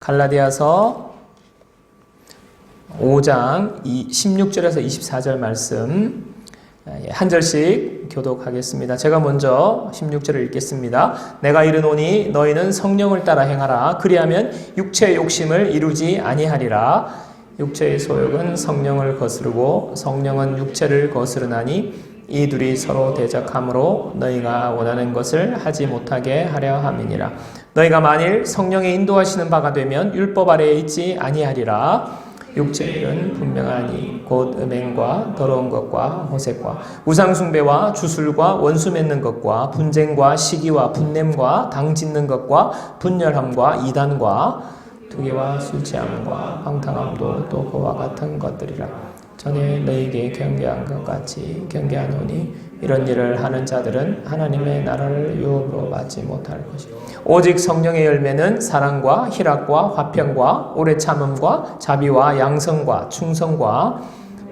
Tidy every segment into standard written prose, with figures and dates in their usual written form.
갈라디아서 5장 16절에서 24절 말씀 한 절씩 교독하겠습니다. 제가 먼저 16절을 읽겠습니다. 내가 이르노니 너희는 성령을 따라 행하라. 그리하면 육체의 욕심을 이루지 아니하리라. 육체의 소욕은 성령을 거스르고 성령은 육체를 거스르나니 이 둘이 서로 대적하므로 너희가 원하는 것을 하지 못하게 하려 함이니라. 너희가 만일 성령의 인도하시는 바가 되면 율법 아래에 있지 아니하리라. 육체의 일은 분명하니 곧 음행과 더러운 것과 호색과 우상숭배와 주술과 원수 맺는 것과 분쟁과 시기와 분냄과 당 짓는 것과 분열함과 이단과 투기와 술 취함과 방탕함도 또 그와 같은 것들이라. 전에 너희에게 경계한 것 같이 경계하노니 이런 일을 하는 자들은 하나님의 나라를 유업으로 받지 못할 것이요 오직 성령의 열매는 사랑과 희락과 화평과 오래 참음과 자비와 양성과 충성과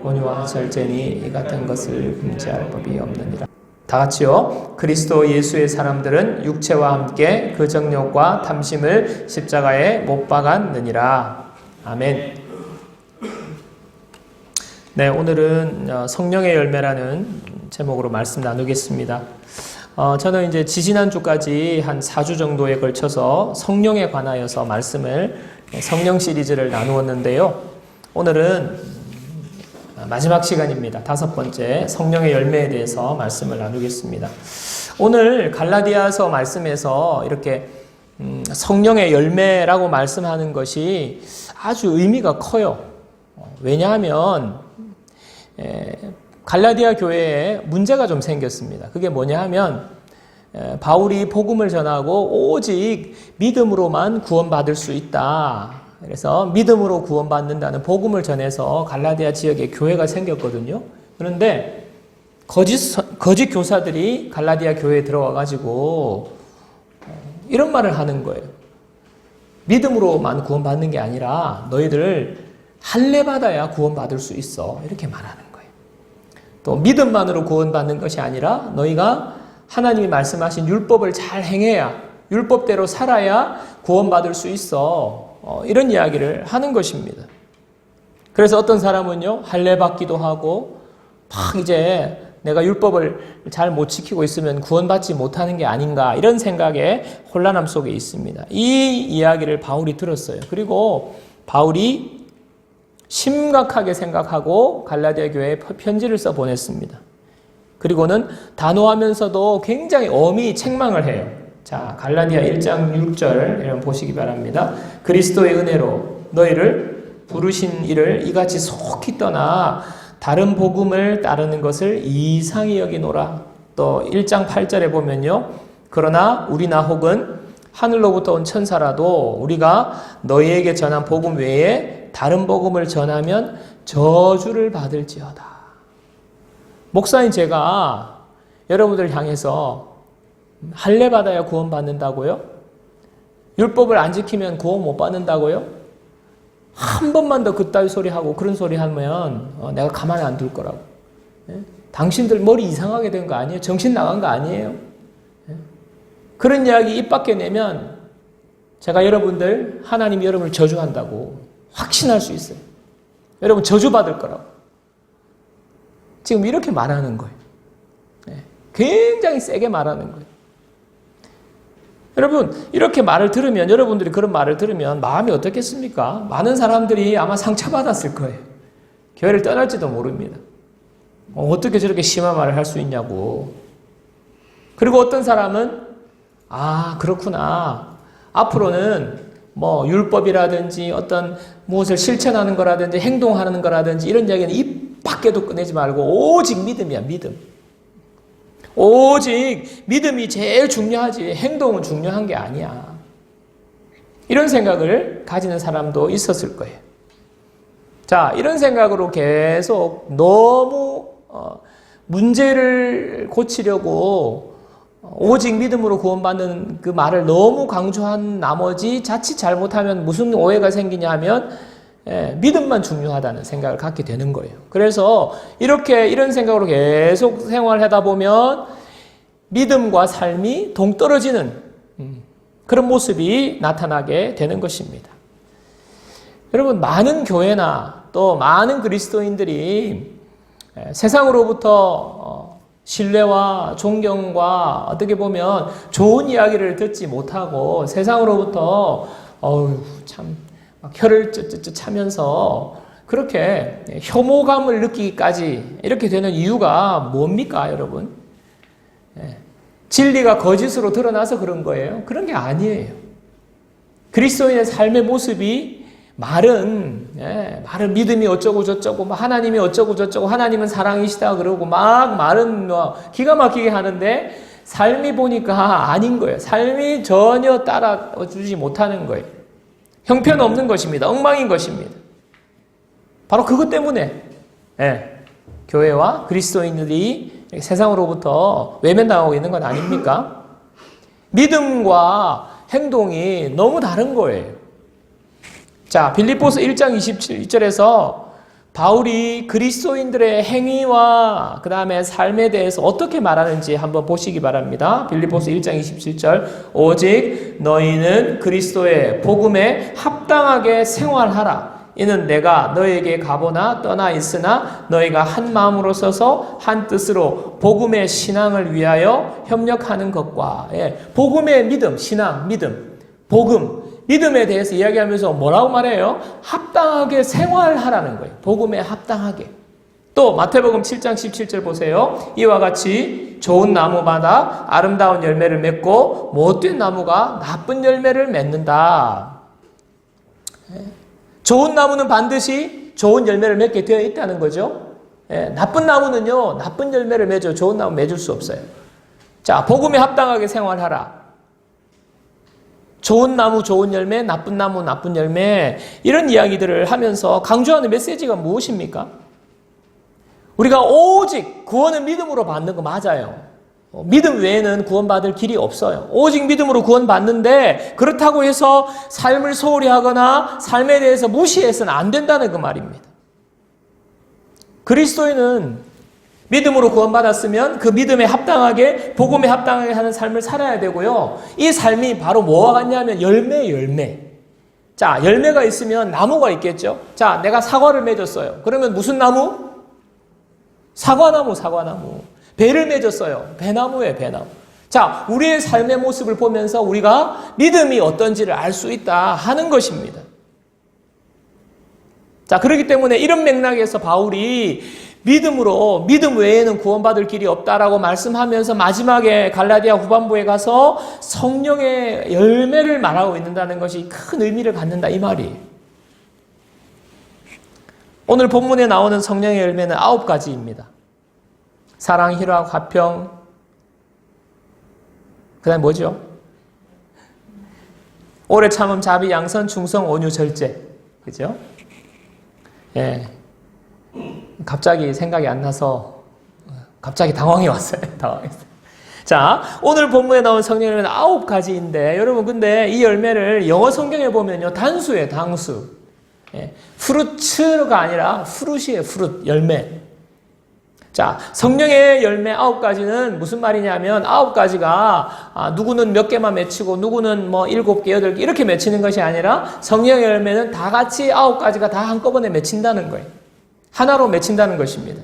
온유와 절제니 이 같은 것을 금지할 법이 없느니라. 다 같이요. 그리스도 예수의 사람들은 육체와 함께 그 정욕과 탐심을 십자가에 못 박았느니라. 아멘. 네, 오늘은 성령의 열매라는 제목으로 말씀 나누겠습니다. 저는 이제 지지난주까지 한 4주 정도에 걸쳐서 성령에 관하여서 말씀을 성령 시리즈를 나누었는데요. 오늘은 마지막 시간입니다. 5번째 성령의 열매에 대해서 말씀을 나누겠습니다. 오늘 갈라디아서 말씀에서 이렇게 성령의 열매라고 말씀하는 것이 아주 의미가 커요. 왜냐하면 갈라디아 교회에 문제가 좀 생겼습니다. 그게 뭐냐 하면 바울이 복음을 전하고 오직 믿음으로만 구원받을 수 있다. 그래서 믿음으로 구원받는다는 복음을 전해서 갈라디아 지역에 교회가 생겼거든요. 그런데 거짓 교사들이 갈라디아 교회에 들어와 가지고 이런 말을 하는 거예요. 믿음으로만 구원받는 게 아니라 너희들 할례 받아야 구원받을 수 있어. 이렇게 말하는 거예요. 또 믿음만으로 구원받는 것이 아니라 너희가 하나님이 말씀하신 율법을 잘 행해야 율법대로 살아야 구원받을 수 있어. 이런 이야기를 하는 것입니다. 그래서 어떤 사람은요, 할례 받기도 하고 막 이제 내가 율법을 잘 못 지키고 있으면 구원받지 못하는 게 아닌가 이런 생각에 혼란함 속에 있습니다. 이 이야기를 바울이 들었어요. 그리고 바울이 심각하게 생각하고 갈라디아 교회에 편지를 써 보냈습니다. 그리고는 단호하면서도 굉장히 엄히 책망을 해요. 자, 갈라디아 1장 6절 이런 보시기 바랍니다. 그리스도의 은혜로 너희를 부르신 이를 이같이 속히 떠나 다른 복음을 따르는 것을 이상히 여기노라. 또 1장 8절에 보면요. 그러나 우리나 혹은 하늘로부터 온 천사라도 우리가 너희에게 전한 복음 외에 다른 복음을 전하면 저주를 받을지어다. 목사인 제가 여러분들 향해서 할례 받아야 구원 받는다고요? 율법을 안 지키면 구원 못 받는다고요? 한 번만 더 그따위 소리 하고 그런 소리 하면 내가 가만히 안 둘 거라고. 당신들 머리 이상하게 된 거 아니에요? 정신 나간 거 아니에요? 그런 이야기 입 밖에 내면 제가 여러분들 하나님이 여러분을 저주한다고 확신할 수 있어요. 여러분 저주받을 거라고. 지금 이렇게 말하는 거예요. 굉장히 세게 말하는 거예요. 여러분 이렇게 말을 들으면 여러분들이 그런 말을 들으면 마음이 어떻겠습니까? 많은 사람들이 아마 상처받았을 거예요. 교회를 떠날지도 모릅니다. 어떻게 저렇게 심한 말을 할 수 있냐고. 그리고 어떤 사람은 그렇구나. 앞으로는 율법이라든지 어떤 무엇을 실천하는 거라든지 행동하는 거라든지 이런 이야기는 입 밖에도 꺼내지 말고 오직 믿음이야, 믿음. 오직 믿음이 제일 중요하지 행동은 중요한 게 아니야. 이런 생각을 가지는 사람도 있었을 거예요. 자, 이런 생각으로 계속 너무 문제를 고치려고 오직 믿음으로 구원받는 그 말을 너무 강조한 나머지 자칫 잘못하면 무슨 오해가 생기냐 하면 믿음만 중요하다는 생각을 갖게 되는 거예요. 그래서 이런 생각으로 계속 생활하다 보면 믿음과 삶이 동떨어지는 그런 모습이 나타나게 되는 것입니다. 여러분, 많은 교회나 또 많은 그리스도인들이 세상으로부터 신뢰와 존경과 어떻게 보면 좋은 이야기를 듣지 못하고 세상으로부터 참 혀를 쯧쯧쯧 차면서 그렇게 혐오감을 느끼기까지 이렇게 되는 이유가 뭡니까, 여러분? 진리가 거짓으로 드러나서 그런 거예요? 그런 게 아니에요. 그리스도인의 삶의 모습이 말은 믿음이 어쩌고 저쩌고, 하나님이 어쩌고 저쩌고, 하나님은 사랑이시다 그러고 말은 기가 막히게 하는데 삶이 보니까 아닌 거예요. 삶이 전혀 따라주지 못하는 거예요. 형편없는 것입니다. 엉망인 것입니다. 바로 그것 때문에 교회와 그리스도인들이 세상으로부터 외면당하고 있는 건 아닙니까? 믿음과 행동이 너무 다른 거예요. 자, 빌립보서 1장 27절에서 바울이 그리스도인들의 행위와 그 다음에 삶에 대해서 어떻게 말하는지 한번 보시기 바랍니다. 빌립보서 1장 27절 오직 너희는 그리스도의 복음에 합당하게 생활하라. 이는 내가 너에게 가보나 떠나 있으나 너희가 한 마음으로 서서 한 뜻으로 복음의 신앙을 위하여 협력하는 것과 복음의 믿음, 신앙, 믿음, 복음, 믿음에 대해서 이야기하면서 뭐라고 말해요? 합당하게 생활하라는 거예요. 복음에 합당하게. 또 마태복음 7장 17절 보세요. 이와 같이 좋은 나무마다 아름다운 열매를 맺고 못된 나무가 나쁜 열매를 맺는다. 좋은 나무는 반드시 좋은 열매를 맺게 되어 있다는 거죠. 나쁜 나무는요, 나쁜 열매를 맺어 좋은 나무 맺을 수 없어요. 자, 복음에 합당하게 생활하라. 좋은 나무, 좋은 열매, 나쁜 나무, 나쁜 열매, 이런 이야기들을 하면서 강조하는 메시지가 무엇입니까? 우리가 오직 구원은 믿음으로 받는 거 맞아요. 믿음 외에는 구원받을 길이 없어요. 오직 믿음으로 구원받는데 그렇다고 해서 삶을 소홀히 하거나 삶에 대해서 무시해서는 안 된다는 그 말입니다. 그리스도인은 믿음으로 구원받았으면 그 믿음에 합당하게, 복음에 합당하게 하는 삶을 살아야 되고요. 이 삶이 바로 뭐와 같냐면 열매. 자, 열매가 있으면 나무가 있겠죠. 자, 내가 사과를 맺었어요. 그러면 무슨 나무? 사과나무. 배를 맺었어요. 배나무예요, 배나무. 자, 우리의 삶의 모습을 보면서 우리가 믿음이 어떤지를 알 수 있다 하는 것입니다. 자, 그렇기 때문에 이런 맥락에서 바울이 믿음 외에는 구원받을 길이 없다라고 말씀하면서 마지막에 갈라디아 후반부에 가서 성령의 열매를 말하고 있는다는 것이 큰 의미를 갖는다 이 말이에요. 오늘 본문에 나오는 성령의 열매는 9가지입니다. 사랑, 희락, 화평, 그 다음에 뭐죠? 오래 참음, 자비, 양선, 충성, 온유, 절제. 그죠? 갑자기 생각이 안 나서 갑자기 당황이 왔어요. 당황했어요. 자, 오늘 본문에 나온 성령의 열매는 9가지인데 여러분 근데 이 열매를 영어 성경에 보면요. 단수예요. 단수. 프루츠가 아니라 프루시예요. 프룻, 열매. 자, 성령의 열매 9가지는 무슨 말이냐면 9가지가 누구는 몇 개만 맺히고 누구는 7개, 8개 이렇게 맺히는 것이 아니라 성령의 열매는 다 같이 9가지가 다 한꺼번에 맺힌다는 거예요. 하나로 맺힌다는 것입니다.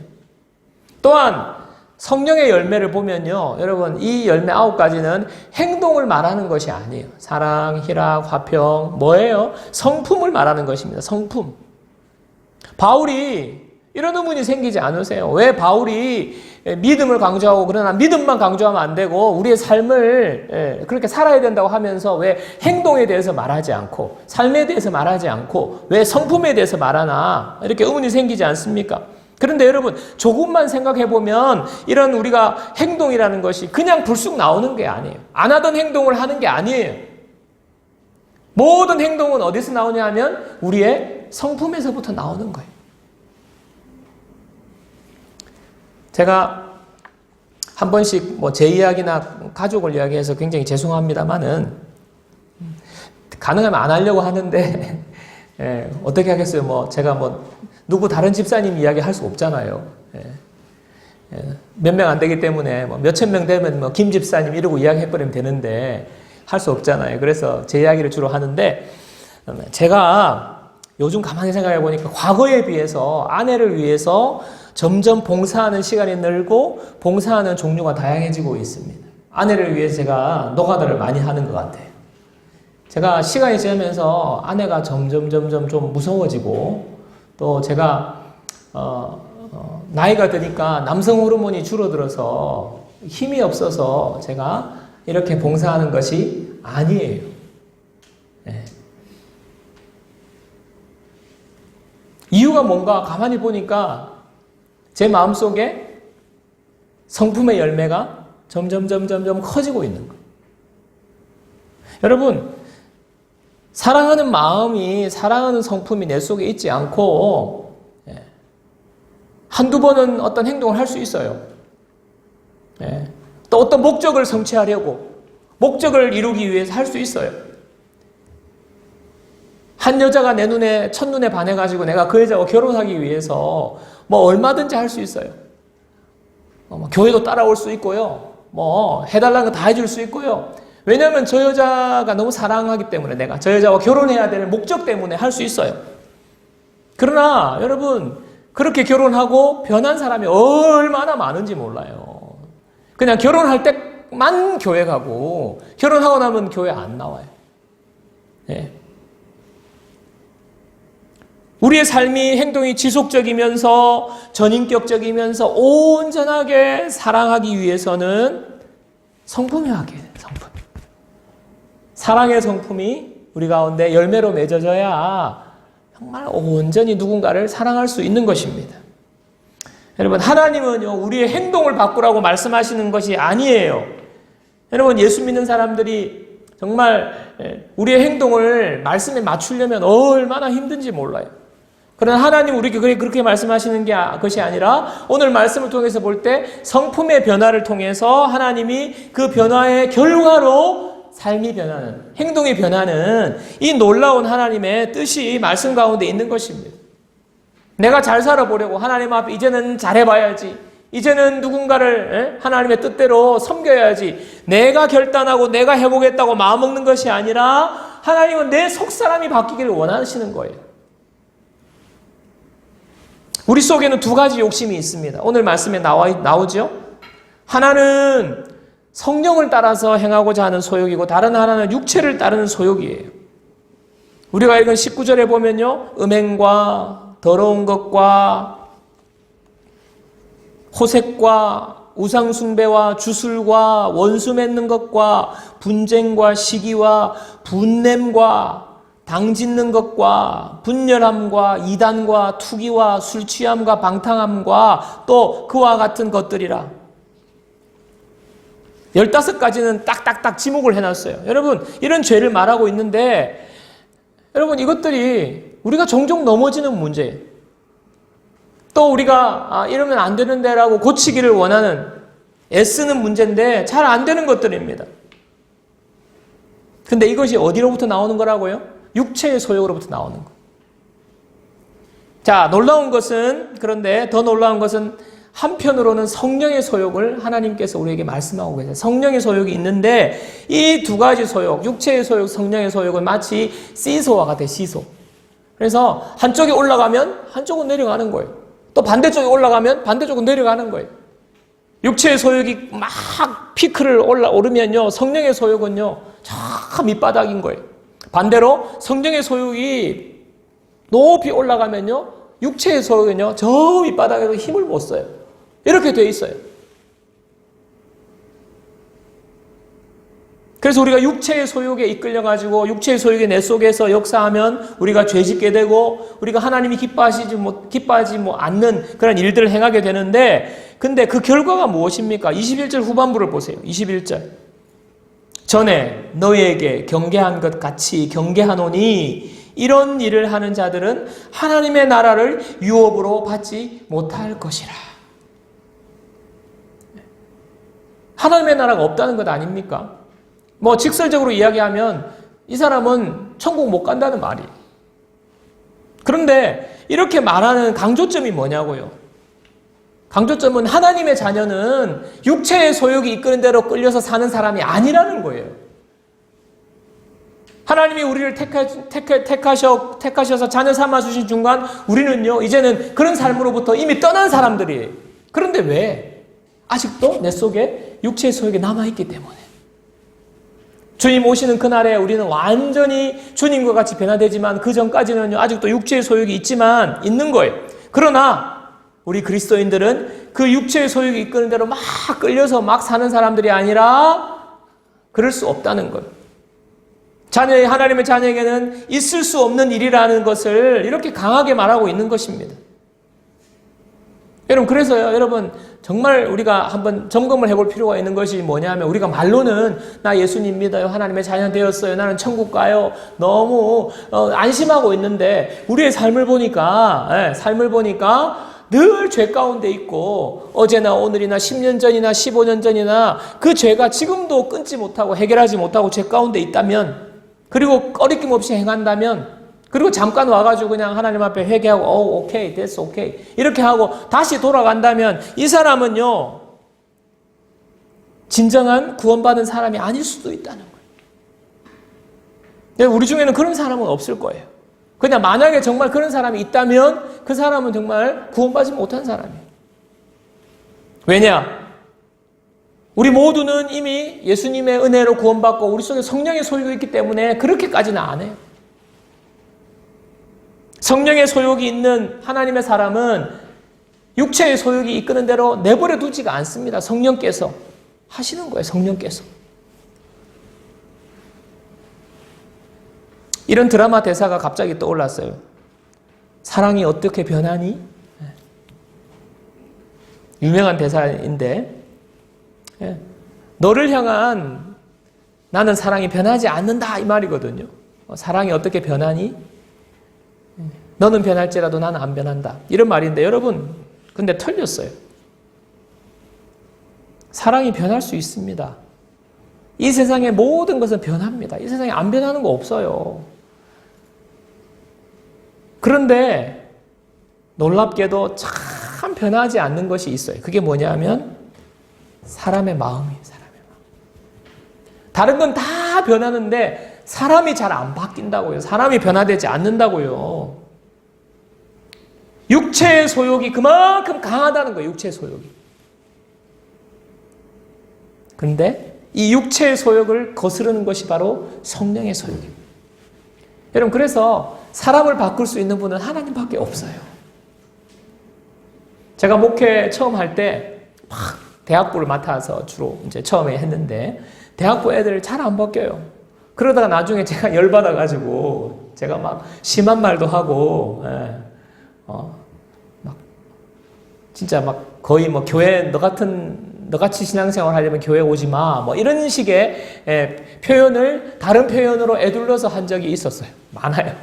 또한 성령의 열매를 보면요. 여러분 이 열매 9가지는 행동을 말하는 것이 아니에요. 사랑, 희락, 화평 뭐예요? 성품을 말하는 것입니다. 성품. 바울이 이런 의문이 생기지 않으세요? 왜 바울이 믿음을 강조하고 그러나 믿음만 강조하면 안 되고 우리의 삶을 그렇게 살아야 된다고 하면서 왜 행동에 대해서 말하지 않고 삶에 대해서 말하지 않고 왜 성품에 대해서 말하나 이렇게 의문이 생기지 않습니까? 그런데 여러분 조금만 생각해보면 이런 우리가 행동이라는 것이 그냥 불쑥 나오는 게 아니에요. 안 하던 행동을 하는 게 아니에요. 모든 행동은 어디서 나오냐 하면 우리의 성품에서부터 나오는 거예요. 제가 한 번씩 제 이야기나 가족을 이야기해서 굉장히 죄송합니다만은 가능하면 안 하려고 하는데 어떻게 하겠어요? 제가 누구 다른 집사님 이야기 할 수 없잖아요. 몇 명 안 되기 때문에 몇천 명 되면 김 집사님 이러고 이야기해버리면 되는데 할 수 없잖아요. 그래서 제 이야기를 주로 하는데 제가 요즘 가만히 생각해 보니까 과거에 비해서 아내를 위해서 점점 봉사하는 시간이 늘고 봉사하는 종류가 다양해지고 있습니다. 아내를 위해서 제가 노가다를 많이 하는 것 같아요. 제가 시간이 지나면서 아내가 점점 좀 무서워지고 또 제가 나이가 드니까 남성 호르몬이 줄어들어서 힘이 없어서 제가 이렇게 봉사하는 것이 아니에요. 네. 이유가 뭔가 가만히 보니까 제 마음속에 성품의 열매가 점점 커지고 있는 거예요. 여러분, 사랑하는 마음이, 사랑하는 성품이 내 속에 있지 않고 한두 번은 어떤 행동을 할 수 있어요. 또 어떤 목적을 성취하려고, 목적을 이루기 위해서 할 수 있어요. 한 여자가 내 눈에, 첫눈에 반해가지고 내가 그 여자와 결혼하기 위해서 뭐 얼마든지 할 수 있어요. 교회도 따라올 수 있고요. 뭐 해달라는 거 다 해줄 수 있고요. 왜냐하면 저 여자가 너무 사랑하기 때문에 내가 저 여자와 결혼해야 되는 목적 때문에 할 수 있어요. 그러나 여러분, 그렇게 결혼하고 변한 사람이 얼마나 많은지 몰라요. 그냥 결혼할 때만 교회 가고 결혼하고 나면 교회 안 나와요. 네. 우리의 삶이, 행동이 지속적이면서 전인격적이면서 온전하게 사랑하기 위해서는 성품이 돼요. 성품. 사랑의 성품이 우리 가운데 열매로 맺어져야 정말 온전히 누군가를 사랑할 수 있는 것입니다. 여러분, 하나님은요, 우리의 행동을 바꾸라고 말씀하시는 것이 아니에요. 여러분, 예수 믿는 사람들이 정말 우리의 행동을 말씀에 맞추려면 얼마나 힘든지 몰라요. 그러나 하나님 우리에게 그렇게 말씀하시는 것이 아니라 오늘 말씀을 통해서 볼 때 성품의 변화를 통해서 하나님이 그 변화의 결과로 삶이 변하는, 행동이 변하는 이 놀라운 하나님의 뜻이 말씀 가운데 있는 것입니다. 내가 잘 살아보려고 하나님 앞에 이제는 잘해봐야지, 이제는 누군가를 하나님의 뜻대로 섬겨야지, 내가 결단하고 내가 해보겠다고 마음먹는 것이 아니라 하나님은 내 속사람이 바뀌기를 원하시는 거예요. 우리 속에는 두 가지 욕심이 있습니다. 오늘 말씀에 나오죠? 하나는 성령을 따라서 행하고자 하는 소욕이고 다른 하나는 육체를 따르는 소욕이에요. 우리가 읽은 19절에 보면요, 음행과 더러운 것과 호색과 우상숭배와 주술과 원수 맺는 것과 분쟁과 시기와 분냄과 당짓는 것과 분열함과 이단과 투기와 술취함과 방탕함과 또 그와 같은 것들이라. 15가지는 딱딱딱 지목을 해놨어요. 여러분, 이런 죄를 말하고 있는데 여러분, 이것들이 우리가 종종 넘어지는 문제예요. 또 우리가 이러면 안 되는데 라고 고치기를 원하는, 애쓰는 문제인데 잘 안 되는 것들입니다. 근데 이것이 어디로부터 나오는 거라고요? 육체의 소욕으로부터 나오는 거. 자, 놀라운 것은, 그런데 더 놀라운 것은 한편으로는 성령의 소욕을 하나님께서 우리에게 말씀하고 계세요. 성령의 소욕이 있는데 이 두 가지 소욕, 육체의 소욕, 성령의 소욕은 마치 시소와 같아요. 시소. 그래서 한쪽이 올라가면 한쪽은 내려가는 거예요. 또 반대쪽에 올라가면 반대쪽은 내려가는 거예요. 육체의 소욕이 막 피크를 오르면요, 성령의 소욕은요 저 밑바닥인 거예요. 반대로 성령의 소욕이 높이 올라가면요, 육체의 소욕은요 저 밑바닥에서 힘을 못 써요. 이렇게 돼 있어요. 그래서 우리가 육체의 소욕에 이끌려가지고 육체의 소욕이 내 속에서 역사하면 우리가 죄짓게 되고 우리가 하나님이 기뻐하지 않는 그런 일들을 행하게 되는데, 근데 그 결과가 무엇입니까? 21절 후반부를 보세요. 21절. 전에 너희에게 경계한 것 같이 경계하노니 이런 일을 하는 자들은 하나님의 나라를 유업으로 받지 못할 것이라. 하나님의 나라가 없다는 것 아닙니까? 뭐 직설적으로 이야기하면 이 사람은 천국 못 간다는 말이에요. 그런데 이렇게 말하는 강조점이 뭐냐고요? 강조점은 하나님의 자녀는 육체의 소욕이 이끄는 대로 끌려서 사는 사람이 아니라는 거예요. 하나님이 우리를 택하셔서 자녀 삼아주신 중간 우리는요, 이제는 그런 삶으로부터 이미 떠난 사람들이에요. 그런데 왜? 아직도 내 속에 육체의 소욕이 남아있기 때문에. 주님 오시는 그날에 우리는 완전히 주님과 같이 변화되지만 그 전까지는요, 아직도 육체의 소욕이 있는 거예요. 그러나 우리 그리스도인들은 그 육체의 소욕이 이끄는 대로 막 끌려서 막 사는 사람들이 아니라 그럴 수 없다는 거예요. 하나님의 자녀에게는 있을 수 없는 일이라는 것을 이렇게 강하게 말하고 있는 것입니다. 여러분, 그래서요, 여러분, 정말 우리가 한번 점검을 해볼 필요가 있는 것이 뭐냐면, 우리가 말로는 나 예수님 믿어요, 하나님의 자녀 되었어요, 나는 천국 가요, 너무 안심하고 있는데 우리의 삶을 보니까 늘 죄 가운데 있고, 어제나 오늘이나 10년 전이나 15년 전이나 그 죄가 지금도 끊지 못하고 해결하지 못하고 죄 가운데 있다면, 그리고 꺼리낌 없이 행한다면, 그리고 잠깐 와가지고 그냥 하나님 앞에 회개하고 오케이, 됐어, 오케이 이렇게 하고 다시 돌아간다면 이 사람은요, 진정한 구원받은 사람이 아닐 수도 있다는 거예요. 우리 중에는 그런 사람은 없을 거예요. 그냥 만약에 정말 그런 사람이 있다면 그 사람은 정말 구원받지 못한 사람이에요. 왜냐? 우리 모두는 이미 예수님의 은혜로 구원받고 우리 속에 성령의 소유가 있기 때문에 그렇게까지는 안 해요. 성령의 소욕이 있는 하나님의 사람은 육체의 소욕이 이끄는 대로 내버려 두지가 않습니다. 성령께서 하시는 거예요. 성령께서. 이런 드라마 대사가 갑자기 떠올랐어요. 사랑이 어떻게 변하니? 유명한 대사인데, 너를 향한 나는 사랑이 변하지 않는다 이 말이거든요. 사랑이 어떻게 변하니? 너는 변할지라도 나는 안 변한다. 이런 말인데, 여러분, 근데 틀렸어요. 사랑이 변할 수 있습니다. 이 세상의 모든 것은 변합니다. 이 세상에 안 변하는 거 없어요. 그런데 놀랍게도 참 변하지 않는 것이 있어요. 그게 뭐냐면 사람의 마음이에요. 사람의 마음. 다른 건 다 변하는데 사람이 잘 안 바뀐다고요. 사람이 변화되지 않는다고요. 육체의 소욕이 그만큼 강하다는 거예요. 육체의 소욕이. 그런데 이 육체의 소욕을 거스르는 것이 바로 성령의 소욕입니다. 여러분, 그래서 사람을 바꿀 수 있는 분은 하나님밖에 없어요. 제가 목회 처음 할 때 막 대학부를 맡아서 주로 이제 처음에 했는데 대학부 애들 잘 안 바뀌어요. 그러다가 나중에 제가 열받아가지고 제가 막 심한 말도 하고, 막 진짜 막 거의 뭐 교회 너같이 신앙생활 하려면 교회 오지 마, 뭐 이런 식의 표현을 다른 표현으로 애둘러서 한 적이 있었어요. 많아요.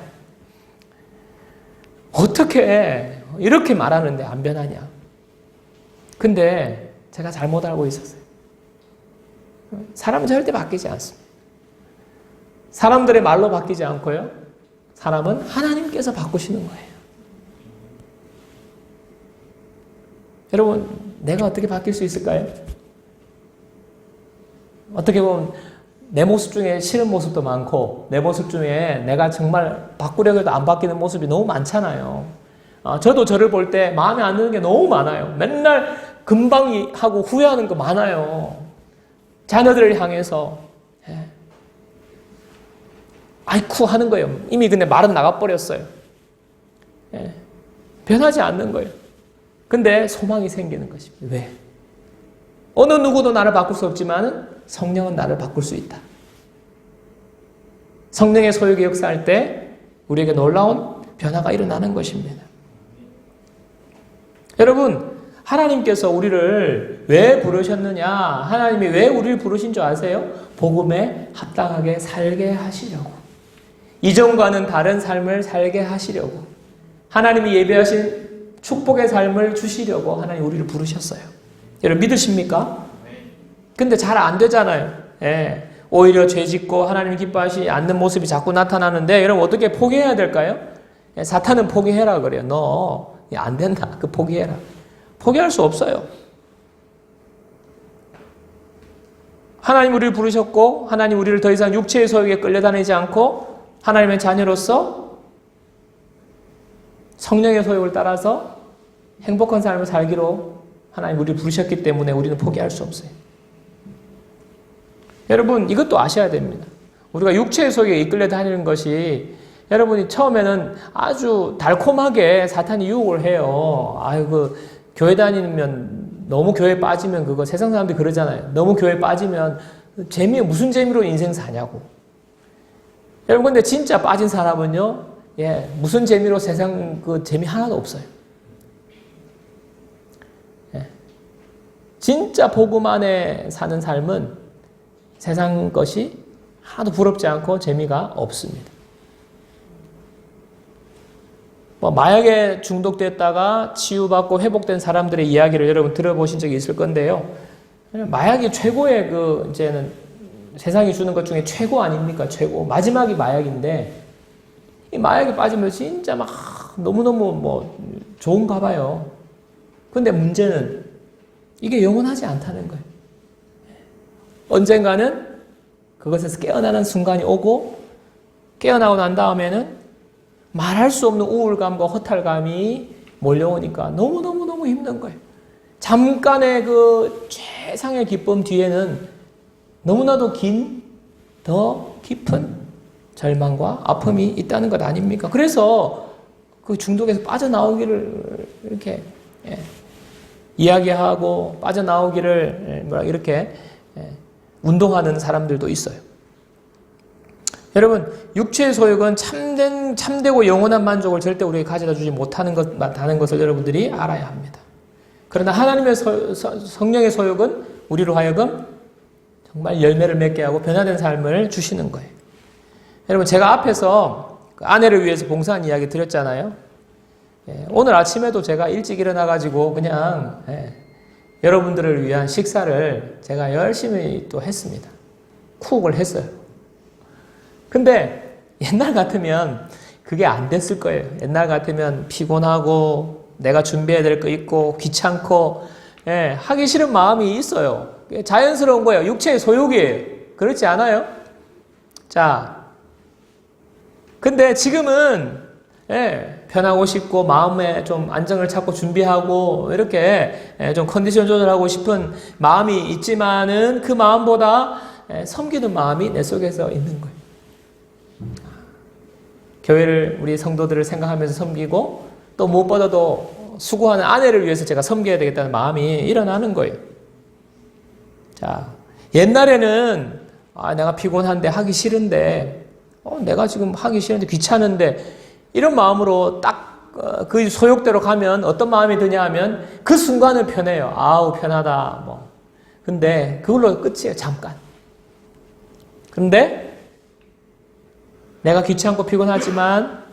어떻게 이렇게 말하는데 안 변하냐? 근데 제가 잘못 알고 있었어요. 사람은 절대 바뀌지 않습니다. 사람들의 말로 바뀌지 않고요. 사람은 하나님께서 바꾸시는 거예요. 여러분, 내가 어떻게 바뀔 수 있을까요? 어떻게 보면 내 모습 중에 싫은 모습도 많고 내 모습 중에 내가 정말 바꾸려고 해도 안 바뀌는 모습이 너무 많잖아요. 저도 저를 볼 때 마음에 안 드는 게 너무 많아요. 맨날 금방 하고 후회하는 거 많아요. 자녀들을 향해서 아이쿠 하는 거예요. 이미 근데 말은 나가버렸어요. 변하지 않는 거예요. 근데 소망이 생기는 것입니다. 왜? 어느 누구도 나를 바꿀 수 없지만 성령은 나를 바꿀 수 있다. 성령의 소욕이 역사할 때 우리에게 놀라운 변화가 일어나는 것입니다. 여러분, 하나님께서 우리를 왜 부르셨느냐? 하나님이 왜 우리를 부르신 줄 아세요? 복음에 합당하게 살게 하시려고. 이전과는 다른 삶을 살게 하시려고. 하나님이 예비하신 축복의 삶을 주시려고 하나님 우리를 부르셨어요. 여러분 믿으십니까? 근데 잘 안 되잖아요. 오히려 죄짓고 하나님 기뻐하시지 않는 모습이 자꾸 나타나는데 여러분 어떻게 포기해야 될까요? 사탄은 포기해라 그래요. 너 안 된다. 그 포기해라. 포기할 수 없어요. 하나님 우리를 부르셨고 하나님 우리를 더 이상 육체의 소욕에 끌려다니지 않고 하나님의 자녀로서 성령의 소욕을 따라서 행복한 삶을 살기로 하나님 우리를 부르셨기 때문에 우리는 포기할 수 없어요. 여러분 이것도 아셔야 됩니다. 우리가 육체의 소욕에 이끌려 다니는 것이 여러분이 처음에는 아주 달콤하게 사탄이 유혹을 해요. 아이고 교회 다니면 너무 교회에 빠지면 그거 세상 사람들이 그러잖아요. 너무 교회에 빠지면 무슨 재미로 인생 사냐고. 여러분 근데 진짜 빠진 사람은요. 무슨 재미로 세상 그 재미 하나도 없어요. 진짜 복음 안에 사는 삶은 세상 것이 하나도 부럽지 않고 재미가 없습니다. 마약에 중독됐다가 치유받고 회복된 사람들의 이야기를 여러분 들어보신 적이 있을 건데요. 마약이 최고의 이제는 세상이 주는 것 중에 최고 아닙니까? 최고. 마지막이 마약인데, 이 마약에 빠지면 진짜 막 너무너무 좋은가 봐요. 근데 문제는 이게 영원하지 않다는 거예요. 언젠가는 그것에서 깨어나는 순간이 오고, 깨어나고 난 다음에는 말할 수 없는 우울감과 허탈감이 몰려오니까 너무너무 힘든 거예요. 잠깐의 그 최상의 기쁨 뒤에는 너무나도 더 깊은 절망과 아픔이 있다는 것 아닙니까? 그래서 그 중독에서 빠져나오기를 이렇게 이야기하고 빠져나오기를 이렇게 운동하는 사람들도 있어요. 여러분, 육체의 소욕은 참되고 영원한 만족을 절대 우리에게 가져다 주지 못하는 것을 여러분들이 알아야 합니다. 그러나 하나님의 성령의 소욕은 우리로 하여금 정말 열매를 맺게 하고 변화된 삶을 주시는 거예요. 여러분, 제가 앞에서 아내를 위해서 봉사한 이야기 드렸잖아요. 오늘 아침에도 제가 일찍 일어나가지고 그냥 여러분들을 위한 식사를 제가 열심히 또 했습니다. 쿡을 했어요. 근데 옛날 같으면 그게 안 됐을 거예요. 옛날 같으면 피곤하고 내가 준비해야 될 거 있고 귀찮고 하기 싫은 마음이 있어요. 자연스러운 거예요. 육체의 소욕이에요. 그렇지 않아요? 자, 근데 지금은 편하고 싶고 마음에 좀 안정을 찾고 준비하고 이렇게 좀 컨디션 조절하고 싶은 마음이 있지만은 그 마음보다 섬기는 마음이 내 속에서 있는 거예요. 교회를 우리 성도들을 생각하면서 섬기고 또 무엇보다도 수고하는 아내를 위해서 제가 섬겨야 되겠다는 마음이 일어나는 거예요. 자, 옛날에는 내가 피곤한데 하기 싫은데 내가 지금 하기 싫은데 귀찮은데 이런 마음으로 딱 그 소욕대로 가면 어떤 마음이 드냐 하면 그 순간은 편해요. 아우 편하다 근데 그걸로 끝이에요. 잠깐. 그런데 내가 귀찮고 피곤하지만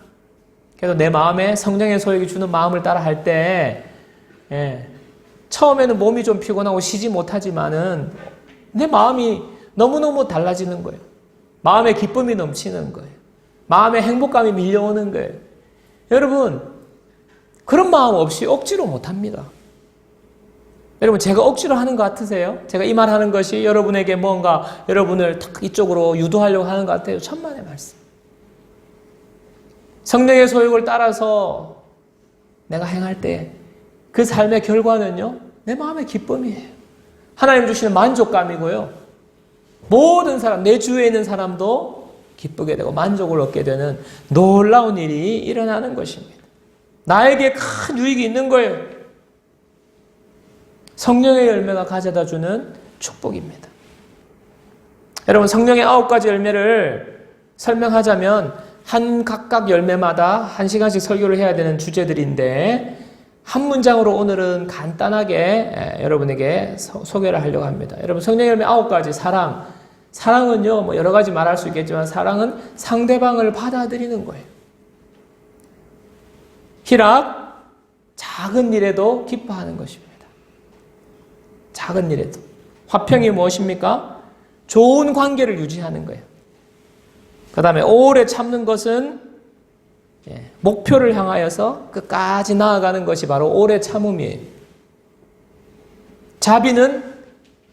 그래도 내 마음에 성령의 소욕이 주는 마음을 따라 할 때 처음에는 몸이 좀 피곤하고 쉬지 못하지만은 내 마음이 너무너무 달라지는 거예요. 마음에 기쁨이 넘치는 거예요. 마음에 행복감이 밀려오는 거예요. 여러분, 그런 마음 없이 억지로 못합니다. 여러분, 제가 억지로 하는 것 같으세요? 제가 이 말 하는 것이 여러분에게 뭔가 여러분을 탁 이쪽으로 유도하려고 하는 것 같아요. 천만의 말씀. 성령의 소욕을 따라서 내가 행할 때 그 삶의 결과는요, 내 마음의 기쁨이에요. 하나님 주시는 만족감이고요. 모든 사람, 내 주위에 있는 사람도 기쁘게 되고 만족을 얻게 되는 놀라운 일이 일어나는 것입니다. 나에게 큰 유익이 있는 거예요. 성령의 열매가 가져다 주는 축복입니다. 여러분, 성령의 9가지 열매를 설명하자면 한 각각 열매마다 1시간씩 설교를 해야 되는 주제들인데 한 문장으로 오늘은 간단하게 여러분에게 소개를 하려고 합니다. 여러분, 성령의 열매 9가지 사랑은요, 여러 가지 말할 수 있겠지만 사랑은 상대방을 받아들이는 거예요. 희락, 작은 일에도 기뻐하는 것입니다. 작은 일에도. 화평이 무엇입니까? 좋은 관계를 유지하는 거예요. 그 다음에 오래 참는 것은 목표를 향하여서 끝까지 나아가는 것이 바로 오래 참음이에요. 자비는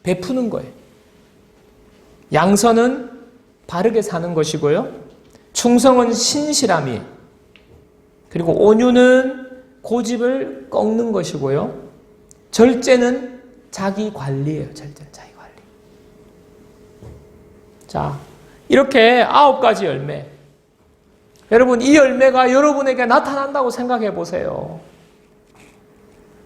베푸는 거예요. 양선은 바르게 사는 것이고요. 충성은 신실함이, 그리고 온유는 고집을 꺾는 것이고요. 절제는 자기 관리예요. 절제는 자기 관리. 자, 이렇게 9가지 열매. 여러분, 이 열매가 여러분에게 나타난다고 생각해 보세요.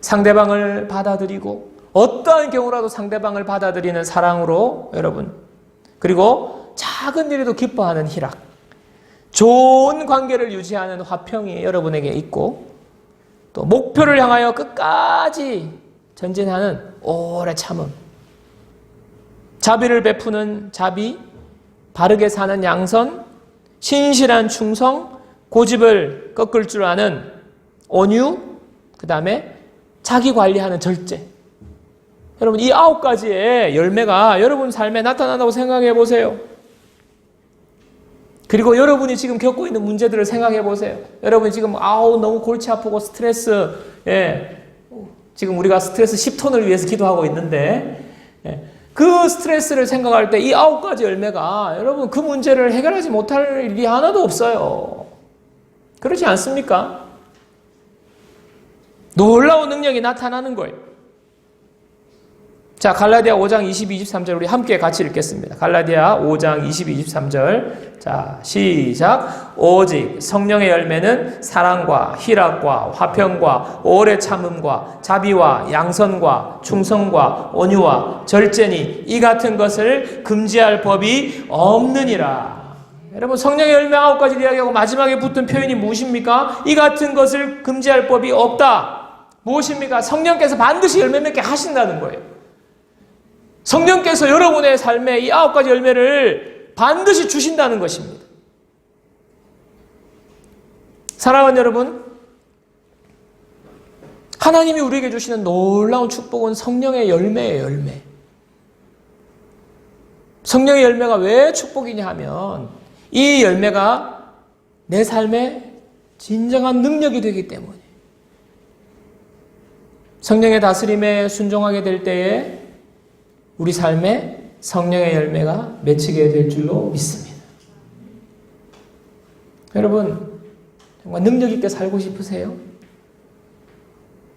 상대방을 받아들이고, 어떠한 경우라도 상대방을 받아들이는 사랑으로, 여러분, 그리고 작은 일에도 기뻐하는 희락, 좋은 관계를 유지하는 화평이 여러분에게 있고, 또 목표를 향하여 끝까지 전진하는 오래 참음, 자비를 베푸는 자비, 바르게 사는 양선, 신실한 충성, 고집을 꺾을 줄 아는 온유, 그 다음에 자기 관리하는 절제. 여러분, 이 9가지의 열매가 여러분 삶에 나타난다고 생각해 보세요. 그리고 여러분이 지금 겪고 있는 문제들을 생각해 보세요. 여러분이 지금 너무 골치 아프고 스트레스, 지금 우리가 스트레스 10톤을 위해서 기도하고 있는데, 그 스트레스를 생각할 때 이 9가지 열매가 여러분 그 문제를 해결하지 못할 일이 하나도 없어요. 그렇지 않습니까? 놀라운 능력이 나타나는 거예요. 자, 갈라디아 5장 22, 23절 우리 함께 같이 읽겠습니다. 갈라디아 5장 22, 23절. 자, 시작. 오직 성령의 열매는 사랑과 희락과 화평과 오래 참음과 자비와 양선과 충성과 온유와 절제니 이 같은 것을 금지할 법이 없느니라. 여러분, 성령의 열매 9가지를 이야기하고 마지막에 붙은 표현이 무엇입니까? 이 같은 것을 금지할 법이 없다. 무엇입니까? 성령께서 반드시 열매 맺게 하신다는 거예요. 성령께서 여러분의 삶에 이 9가지 열매를 반드시 주신다는 것입니다. 사랑하는 여러분, 하나님이 우리에게 주시는 놀라운 축복은 성령의 열매예요, 열매. 성령의 열매가 왜 축복이냐 하면 이 열매가 내 삶에 진정한 능력이 되기 때문에, 성령의 다스림에 순종하게 될 때에 우리 삶에 성령의 열매가 맺히게 될 줄로 믿습니다. 여러분, 정말 능력 있게 살고 싶으세요?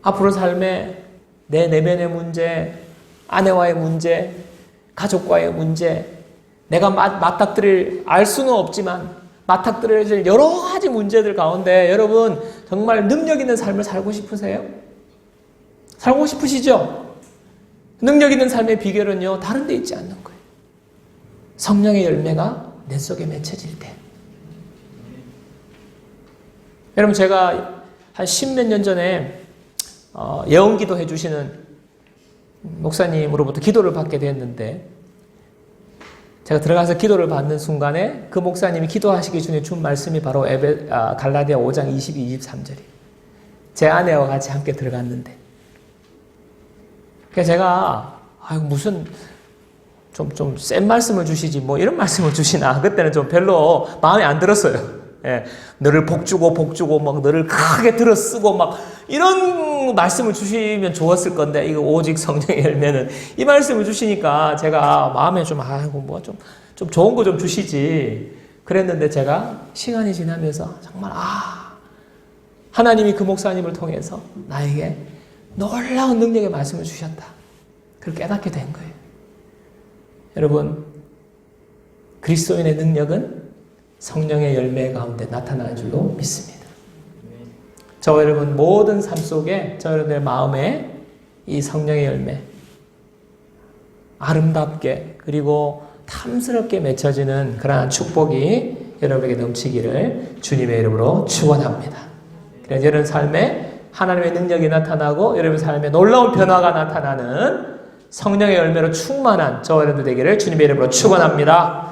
앞으로 삶에 내 내면의 문제, 아내와의 문제, 가족과의 문제, 내가 맞닥뜨릴, 알 수는 없지만 맞닥뜨릴 여러 가지 문제들 가운데 여러분 정말 능력 있는 삶을 살고 싶으세요? 살고 싶으시죠? 능력 있는 삶의 비결은요, 다른 데 있지 않는 거예요. 성령의 열매가 내 속에 맺혀질 때. 여러분, 제가 한 10몇 년 전에 예언기도 해주시는 목사님으로부터 기도를 받게 됐는데, 제가 들어가서 기도를 받는 순간에 그 목사님이 기도하시기 전에 준 말씀이 바로 갈라디아 5장 22, 23절이에요. 제 아내와 같이 함께 들어갔는데, 그래서 제가 무슨 좀 센 말씀을 주시지 뭐 이런 말씀을 주시나, 그때는 좀 별로 마음에 안 들었어요. 예, 너를 복주고 막 너를 크게 들어쓰고 막 이런 말씀을 주시면 좋았을 건데, 이거 오직 성령의 열매는 이 말씀을 주시니까 제가 마음에 좀 좀 좋은 거 좀 주시지 그랬는데, 제가 시간이 지나면서 정말 하나님이 그 목사님을 통해서 나에게 놀라운 능력의 말씀을 주셨다, 그걸 깨닫게 된 거예요. 여러분, 그리스도인의 능력은 성령의 열매 가운데 나타나는 줄로 믿습니다. 저와 여러분 모든 삶 속에 저 여러분의 마음에 이 성령의 열매 아름답게 그리고 탐스럽게 맺혀지는 그러한 축복이 여러분에게 넘치기를 주님의 이름으로 축원합니다. 그래서 여러분 삶에 하나님의 능력이 나타나고 여러분 삶에 놀라운 변화가 나타나는 성령의 열매로 충만한 저와 여러분들 되기를 주님의 이름으로 축원합니다.